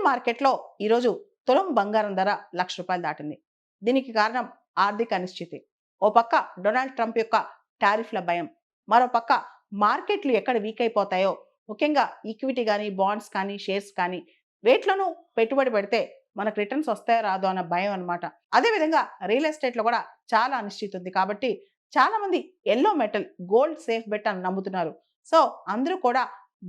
మార్కెట్‌లో ఈరోజు తులం బంగారం ధర రూ. 1,00,000 దాటింది. దీనికి కారణం ఆర్థిక అనిశ్చితి. ఓ పక్క డొనాల్డ్ ట్రంప్ యొక్క టారిఫ్‌ల భయం. మరో పక్క మార్కెట్‌లు ఎక్కడ వీక్ అయిపోతాయో, ముఖ్యంగా ఈక్విటీ గాని, బాండ్స్ కానీ, షేర్స్ కానీ వేట్లోనూ పెట్టుబడి పెడితే మనకు రిటర్న్స్ వస్తాయో రాదో అన్న భయం అన్నమాట. అదే విధంగా రియల్ ఎస్టేట్‌లో కూడా చాలా అనిశ్చితి ఉంది. కాబట్టి చాలా మంది yellow metal, gold safe bet అని నమ్ముతున్నారు. సో, అందరూ కూడా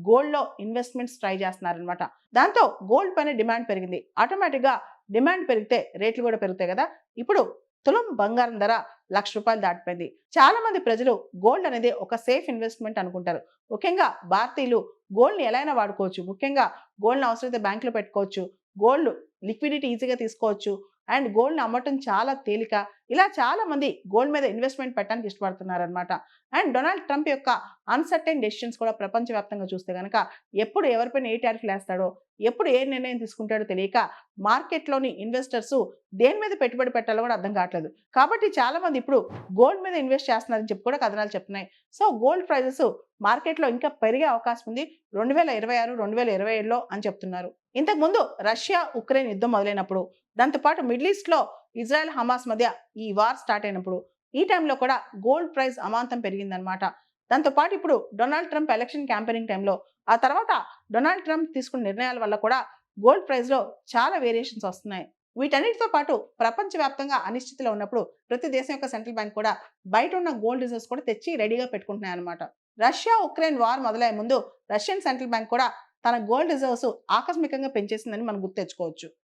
గోల్డ్‌లో ఇన్వెస్ట్‌మెంట్స్ ట్రై చేస్తున్నారనమాట. దాంతో గోల్డ్ పైన డిమాండ్ పెరిగింది. ఆటోమేటిక్‌గా డిమాండ్ పెరిగితే రేట్లు కూడా పెరుగుతాయి కదా! ఇప్పుడు తులం బంగారం ధర రూ. 1,00,000 దాటిపోయింది. చాలా మంది ప్రజలు గోల్డ్ అనేది ఒక సేఫ్ ఇన్వెస్ట్‌మెంట్ అనుకుంటారు. ముఖ్యంగా భారతీయులు గోల్డ్‌ని ఎలా అయినా వాడుకోవచ్చు. ముఖ్యంగా గోల్డ్‌ని అవసరమైతే బ్యాంక్‌లో పెట్టుకోవచ్చు. గోల్డ్ లిక్విడిటీ ఈజీగా తీసుకోవచ్చు. అండ్ గోల్డ్‌ని అమ్మటం చాలా తేలిక. ఇలా చాలా మంది గోల్డ్ మీద ఇన్వెస్ట్‌మెంట్ పెట్టడానికి ఇష్టపడుతున్నారనమాట. అండ్ డొనాల్డ్ ట్రంప్ యొక్క అన్‌సర్టైన్ డెసిషన్స్ కూడా ప్రపంచవ్యాప్తంగా చూస్తే గనక ఎప్పుడు ఎవరిపైన ఏ టారిఫ్‌లేస్తాడో, ఎప్పుడు ఏ నిర్ణయం తీసుకుంటాడో తెలియక మార్కెట్‌లోని ఇన్వెస్టర్సు దేని మీద పెట్టుబడి పెట్టాలో కూడా అర్థం కావట్లేదు. కాబట్టి చాలా మంది ఇప్పుడు గోల్డ్ మీద ఇన్వెస్ట్ చేస్తున్నారని చెప్పి కూడా కథనాలు చెప్తున్నాయి. సో, గోల్డ్ ప్రైజెస్ మార్కెట్‌లో ఇంకా పెరిగే అవకాశం ఉంది. 2026, 2027లో అని చెప్తున్నారు. ఇంతకుముందు రష్యా, ఉక్రెయిన్ యుద్ధం మొదలైనప్పుడు, దాంతో పాటు మిడిల్ ఈస్ట్‌లో ఇజ్రాయెల్, హమాస్ మధ్య ఈ వార్ స్టార్ట్ అయినప్పుడు, ఈ టైంలో కూడా గోల్డ్ ప్రైస్ అమాంతం పెరిగిందనమాట. దాంతో పాటు ఇప్పుడు డొనాల్డ్ ట్రంప్ ఎలక్షన్ క్యాంపెయినింగ్ టైంలో, ఆ తర్వాత డొనాల్డ్ ట్రంప్ తీసుకున్న నిర్ణయాల వల్ల కూడా గోల్డ్ ప్రైస్‌లో చాలా వేరియేషన్స్ వస్తున్నాయి. వీటన్నిటితో పాటు ప్రపంచవ్యాప్తంగా అనిశ్చితిలో ఉన్నప్పుడు ప్రతి దేశం యొక్క సెంట్రల్ బ్యాంక్ కూడా బయట ఉన్న గోల్డ్ రిజర్వ్స్ కూడా తెచ్చి రెడీగా పెట్టుకుంటున్నాయన్నమాట. రష్యా, ఉక్రెయిన్ వార్ మొదలయ్యే ముందు రష్యన్ సెంట్రల్ బ్యాంక్ కూడా తన గోల్డ్ రిజర్వ్స్ ఆకస్మికంగా పెంచేసిందని మనం గుర్తు తెచ్చుకోవచ్చు.